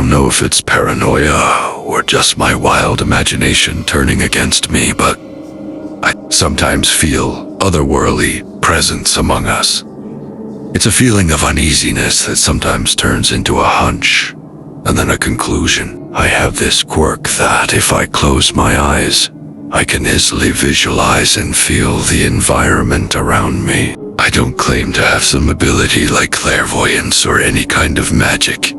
don't know if it's paranoia or just my wild imagination turning against me, but I sometimes feel otherworldly presence among us. It's a feeling of uneasiness that sometimes turns into a hunch, and then a conclusion. I have this quirk that if I close my eyes, I can easily visualize and feel the environment around me. I don't claim to have some ability like clairvoyance or any kind of magic.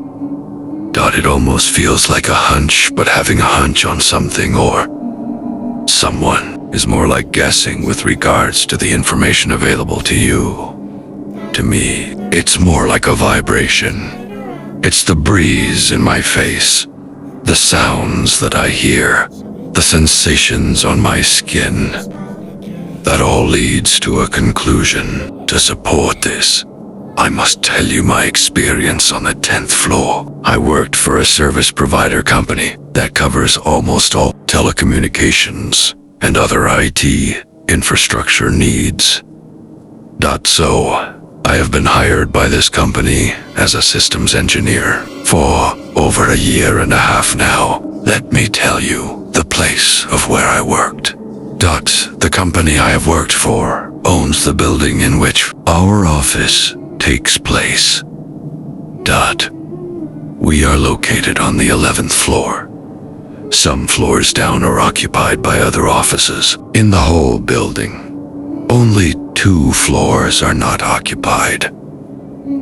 It almost feels like a hunch, but having a hunch on something or someone is more like guessing with regards to the information available to you. To me, it's more like a vibration. It's the breeze in my face, the sounds that I hear, the sensations on my skin. That all leads to a conclusion. To support this, I must tell you my experience on the 10th floor. I worked for a service provider company that covers almost all telecommunications and other IT infrastructure needs. So, I have been hired by this company as a systems engineer for over a year and a half now. Let me tell you the place of where I worked. The company I have worked for owns the building in which our office takes place. We are located on the 11th floor. Some floors down are occupied by other offices. In the whole building, only 2 floors are not occupied.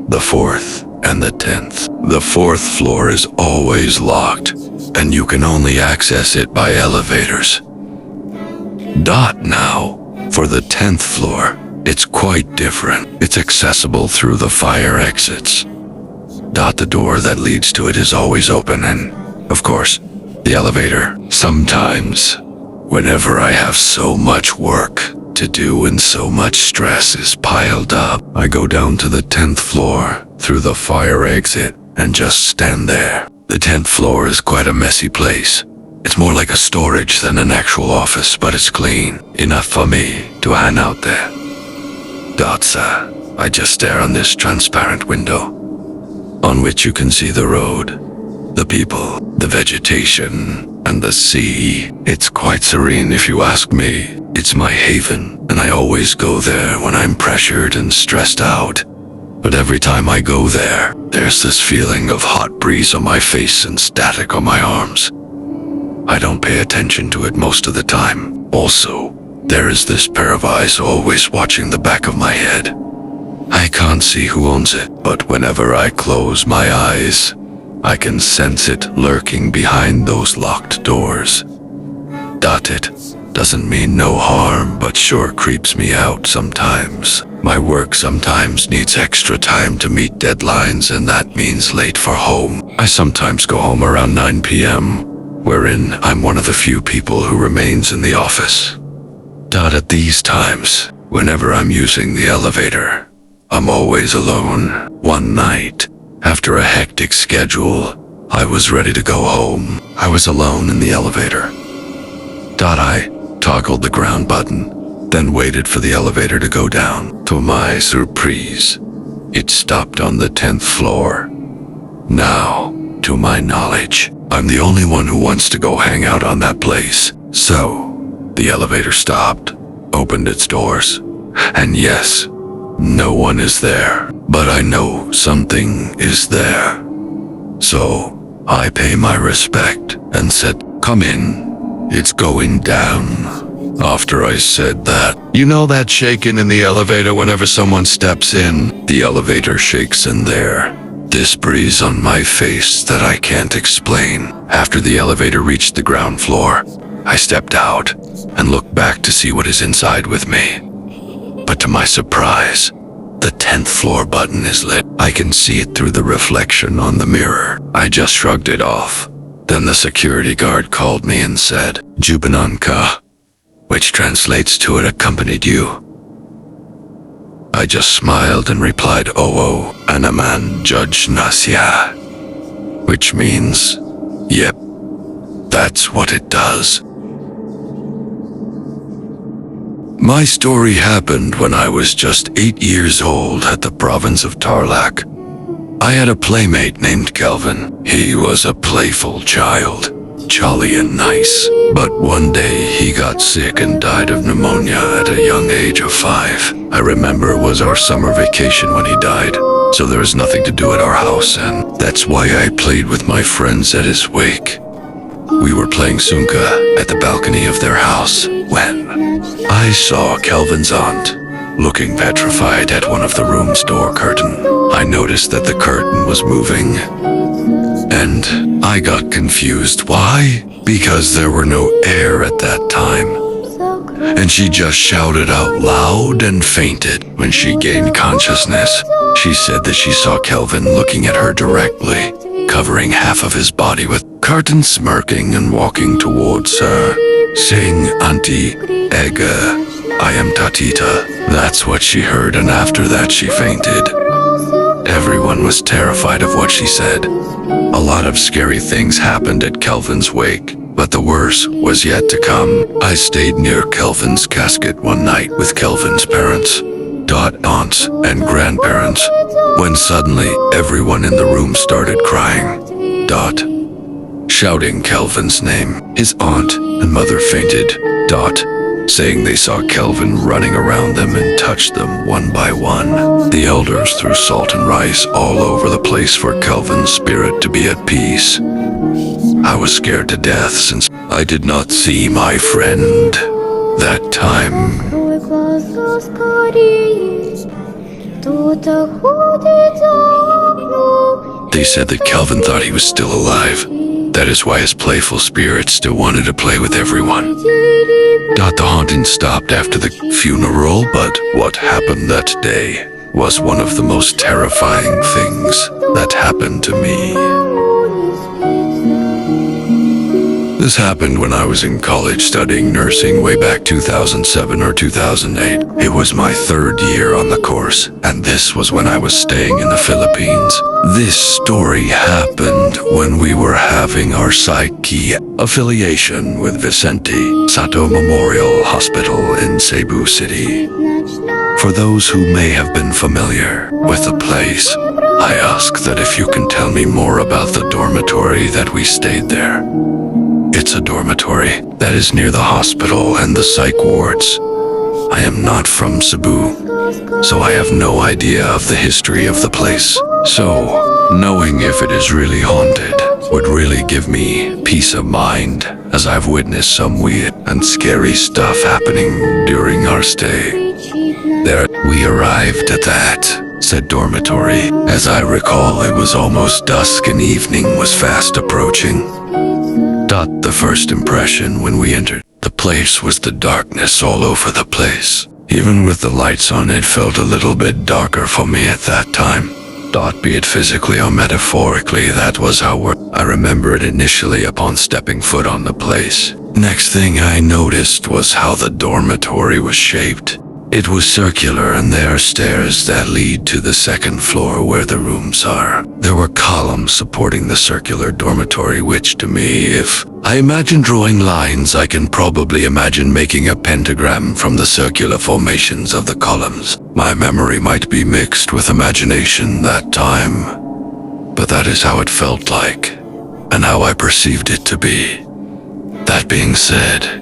The 4th and the 10th. The 4th floor is always locked, and you can only access it by elevators. Now, for the 10th floor, it's quite different. It's accessible through the fire exits. The door that leads to it is always open and, of course, the elevator. Sometimes, whenever I have so much work to do and so much stress is piled up, I go down to the 10th floor through the fire exit and just stand there. The 10th floor is quite a messy place. It's more like a storage than an actual office, but it's clean enough for me to hang out there. I just stare on this transparent window, on which you can see the road, the people, the vegetation, and the sea. It's quite serene if you ask me. It's my haven, and I always go there when I'm pressured and stressed out. But every time I go there, there's this feeling of hot breeze on my face and static on my arms. I don't pay attention to it most of the time. Also, there is this pair of eyes always watching the back of my head. I can't see who owns it, but whenever I close my eyes, I can sense it lurking behind those locked doors. It doesn't mean no harm, but sure creeps me out sometimes. My work sometimes needs extra time to meet deadlines, and that means late for home. I sometimes go home around 9 p.m., wherein I'm one of the few people who remains in the office. At these times, whenever I'm using the elevator, I'm always alone. One night, after a hectic schedule, I was ready to go home. I was alone in the elevator. I toggled the ground button, then waited for the elevator to go down. To my surprise, it stopped on the 10th floor. Now, to my knowledge, I'm the only one who wants to go hang out on that place. So, the elevator stopped, opened its doors, and yes, no one is there, but I know something is there. So, I pay my respect and said, "Come in, it's going down." After I said that, you know that shaking in the elevator whenever someone steps in? The elevator shakes in there. This breeze on my face that I can't explain. After the elevator reached the ground floor, I stepped out and looked back to see what is inside with me. But to my surprise, the 10th floor button is lit. I can see it through the reflection on the mirror. I just shrugged it off. Then the security guard called me and said, "Jubananka," which translates to "it accompanied you." I just smiled and replied, "Oh, Anaman Judge Nasya," which means, "Yep, that's what it does." My story happened when I was just 8 years old at the province of Tarlac. I had a playmate named Kelvin. He was a playful child, jolly and nice. But one day he got sick and died of pneumonia at a young age of 5. I remember it was our summer vacation when he died, so there was nothing to do at our house, and that's why I played with my friends at his wake. We were playing Sunka at the balcony of their house when I saw Kelvin's aunt looking petrified at one of the room's door curtain. I noticed that the curtain was moving, and I got confused. Why? Because there were no air at that time. And she just shouted out loud and fainted. When she gained consciousness, she said that she saw Kelvin looking at her directly, covering half of his body with curtain, smirking and walking towards her, saying, "Auntie, Ega, I am Tatita." That's what she heard, and after that she fainted. Everyone was terrified of what she said. A lot of scary things happened at Kelvin's wake, but the worst was yet to come. I stayed near Kelvin's casket one night with Kelvin's parents, aunts, and grandparents, when suddenly everyone in the room started crying, shouting Kelvin's name. His aunt and mother fainted, saying they saw Kelvin running around them and touched them one by one. The elders threw salt and rice all over the place for Kelvin's spirit to be at peace. I was scared to death since I did not see my friend that time. They said that Kelvin thought he was still alive. That is why his playful spirit still wanted to play with everyone. The haunting stopped after the funeral, but what happened that day was one of the most terrifying things that happened to me. This happened when I was in college studying nursing way back 2007 or 2008. It was my 3rd year on the course, and this was when I was staying in the Philippines. This story happened when we were having our psyche affiliation with Vicente Sato Memorial Hospital in Cebu City. For those who may have been familiar with the place, I ask that if you can tell me more about the dormitory that we stayed there. It's a dormitory that is near the hospital and the psych wards. I am not from Cebu, so I have no idea of the history of the place. So, knowing if it is really haunted would really give me peace of mind, as I've witnessed some weird and scary stuff happening during our stay. There, we arrived at that said dormitory. As I recall, it was almost dusk and evening was fast approaching. The first impression when we entered the place was the darkness all over the place. Even with the lights on, it felt a little bit darker for me at that time. Be it physically or metaphorically, that was how I remember it initially upon stepping foot on the place. Next thing I noticed was how the dormitory was shaped. It was circular, and there are stairs that lead to the 2nd floor where the rooms are. There were columns supporting the circular dormitory, which to me, if I imagine drawing lines, I can probably imagine making a pentagram from the circular formations of the columns. My memory might be mixed with imagination that time, but that is how it felt like, and how I perceived it to be. That being said,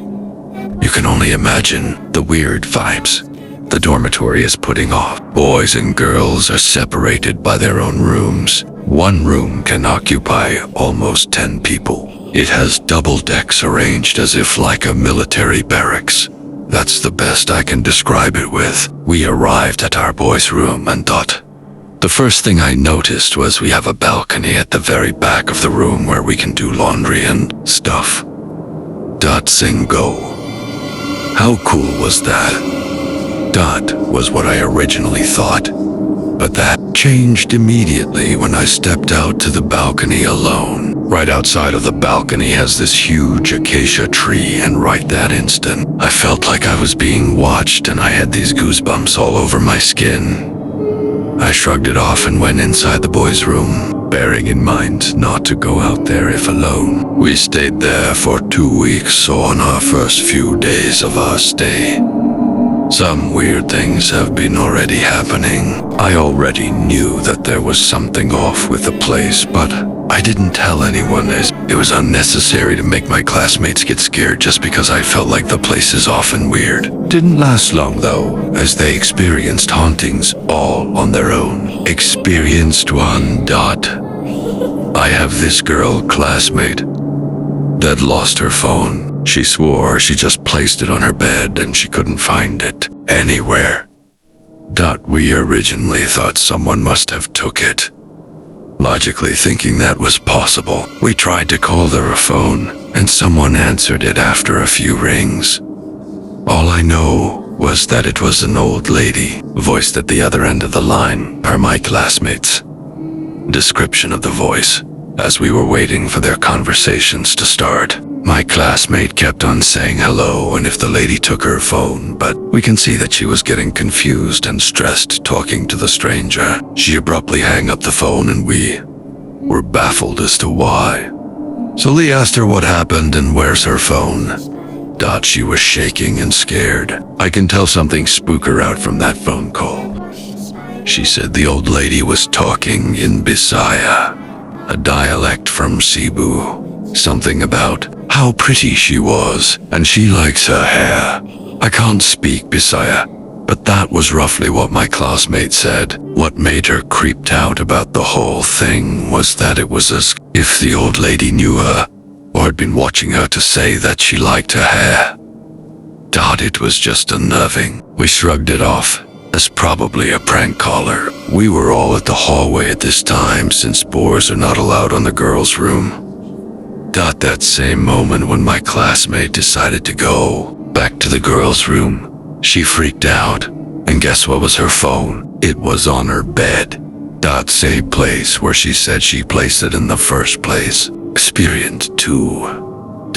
you can only imagine the weird vibes the dormitory is putting off. Boys and girls are separated by their own rooms. One room can occupy almost 10 people. It has double decks arranged as if like a military barracks. That's the best I can describe it with. We arrived at our boys' room and the first thing I noticed was we have a balcony at the very back of the room where we can do laundry and stuff. Sing go. How cool was that? Was what I originally thought, but that changed immediately when I stepped out to the balcony alone. Right outside of the balcony has this huge acacia tree, and right that instant, I felt like I was being watched and I had these goosebumps all over my skin. I shrugged it off and went inside the boys' room, bearing in mind not to go out there if alone. We stayed there for 2 weeks, so on our first few days of our stay, Some weird things have been already happening. I already knew that there was something off with the place, but I didn't tell anyone as it was unnecessary to make my classmates get scared just because I felt like the place is off and weird. Didn't last long though, as they experienced hauntings all on their own. Experienced one. I have this girl classmate that lost her phone. She swore she just placed it on her bed and she couldn't find it anywhere. We originally thought someone must have took it. Logically thinking that was possible, we tried to call their phone, and someone answered it after a few rings. All I know was that it was an old lady, voiced at the other end of the line, per my classmates. Description of the voice. As we were waiting for their conversations to start, my classmate kept on saying hello and if the lady took her phone, but we can see that she was getting confused and stressed talking to the stranger. She abruptly hung up the phone and we were baffled as to why. So Lee asked her what happened and where's her phone. She was shaking and scared. I can tell something spooked her out from that phone call. She said the old lady was talking in Bisaya, a dialect from Cebu. Something about how pretty she was, and she likes her hair. I can't speak Bisaya, but that was roughly what my classmate said. What made her creeped out about the whole thing was that it was as if the old lady knew her, or had been watching her to say that she liked her hair. It was just unnerving. We shrugged it off as probably a prank caller. We were all at the hallway at this time since boys are not allowed on the girls' room. That same moment when my classmate decided to go back to the girls' room, she freaked out, and guess what was her phone? It was on her bed. Same place where she said she placed it in the first place. Experience 2.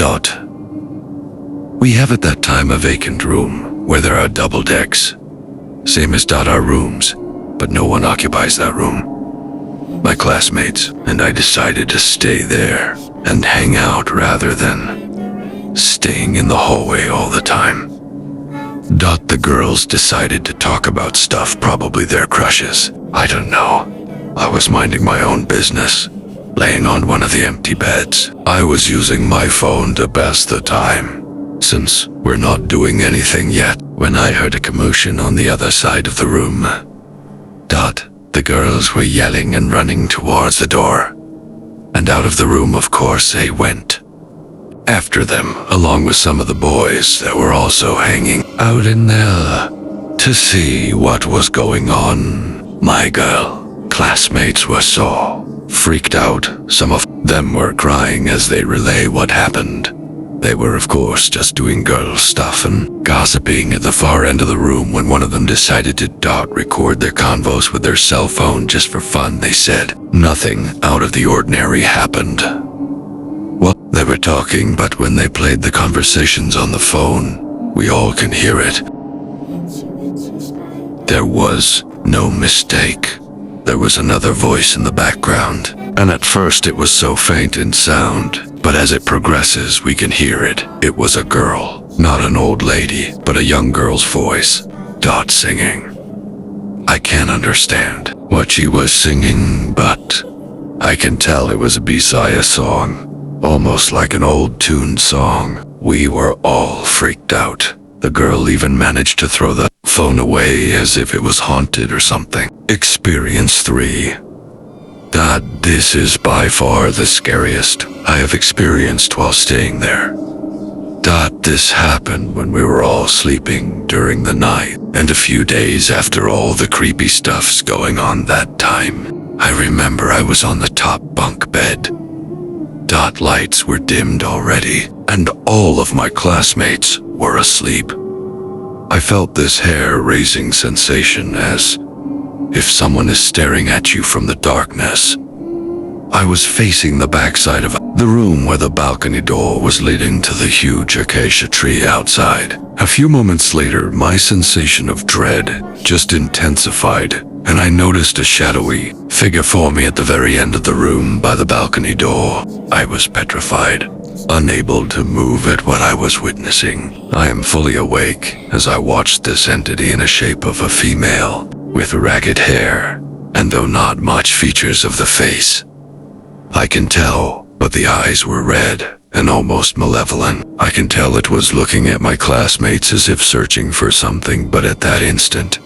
We have at that time a vacant room where there are double decks. Same as our rooms, but no one occupies that room. My classmates and I decided to stay there and hang out rather than staying in the hallway all the time. The girls decided to talk about stuff, probably their crushes. I don't know. I was minding my own business, laying on one of the empty beds. I was using my phone to pass the time, since we're not doing anything yet, when I heard a commotion on the other side of the room. The girls were yelling and running towards the door, and out of the room, of course, they went. After them, along with some of the boys that were also hanging out in there to see what was going on. My girl classmates were so freaked out. Some of them were crying as they relay what happened. They were, of course, just doing girl stuff and gossiping at the far end of the room when one of them decided to record their convos with their cell phone just for fun. They said nothing out of the ordinary happened. Well, they were talking, but when they played the conversations on the phone, we all can hear it. There was no mistake. There was another voice in the background, and at first it was so faint in sound, but as it progresses we can hear it. It was a girl, not an old lady, but a young girl's voice, singing. I can't understand what she was singing, but I can tell it was a Bisaya song, almost like an old tune song. We were all freaked out. The girl even managed to throw the phone away as if it was haunted or something. Experience 3. This is by far the scariest I have experienced while staying there. This happened when we were all sleeping during the night, and a few days after all the creepy stuff's going on that time. I remember I was on the top bunk bed. Lights were dimmed already, and all of my classmates were asleep. I felt this hair-raising sensation as if someone is staring at you from the darkness. I was facing the backside of the room where the balcony door was leading to the huge acacia tree outside. A few moments later, my sensation of dread just intensified, and I noticed a shadowy figure for me at the very end of the room by the balcony door. I was petrified. unable to move at what I was witnessing. I am fully awake as I watched this entity in the shape of a female with ragged hair, and though not much features of the face, I can tell, but the eyes were red and almost malevolent. I can tell it was looking at my classmates as if searching for something, but at that instant,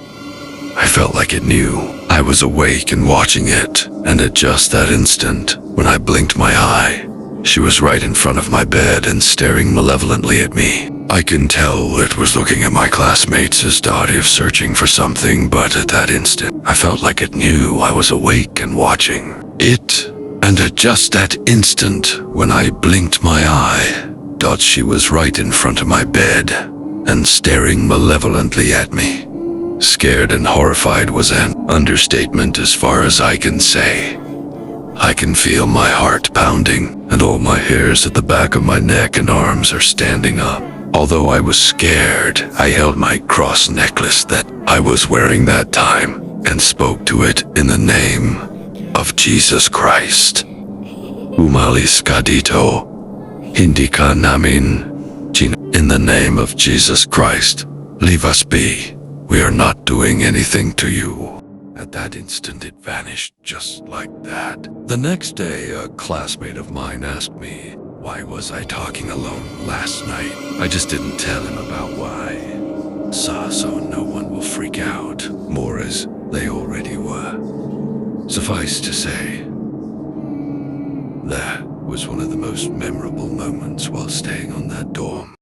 I felt like it knew. I was awake and watching it, and at just that instant, when I blinked my eye, she was right in front of my bed and staring malevolently at me. I can tell it was looking at my classmates as though if searching for something, but at that instant, I felt like it knew I was awake and watching it. And at just that instant, when I blinked my eye, she was right in front of my bed and staring malevolently at me. Scared and horrified was an understatement as far as I can say. I can feel my heart pounding, and all my hairs at the back of my neck and arms are standing up. Although I was scared, I held my cross necklace that I was wearing that time and spoke to it in the name of Jesus Christ. Umalis kadito, hindi ka namin chin. In the name of Jesus Christ, leave us be. We are not doing anything to you. At that instant, it vanished just like that. The next day, a classmate of mine asked me, why was I talking alone last night? I just didn't tell him about why. So no one will freak out, more as they already were. Suffice to say, that was one of the most memorable moments while staying on that dorm.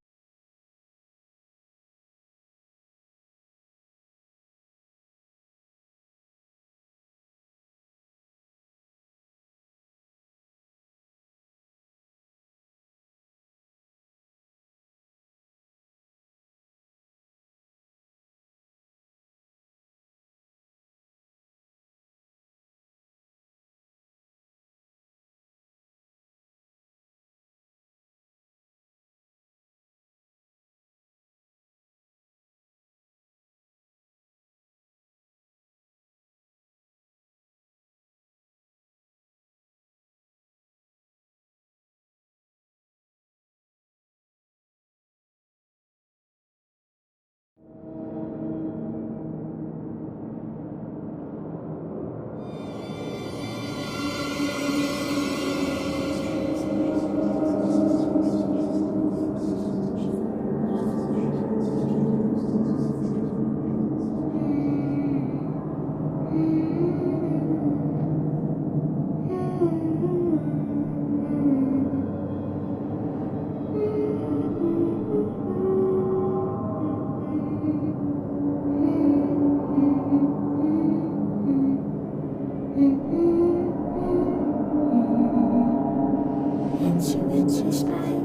Inch, inch, inch,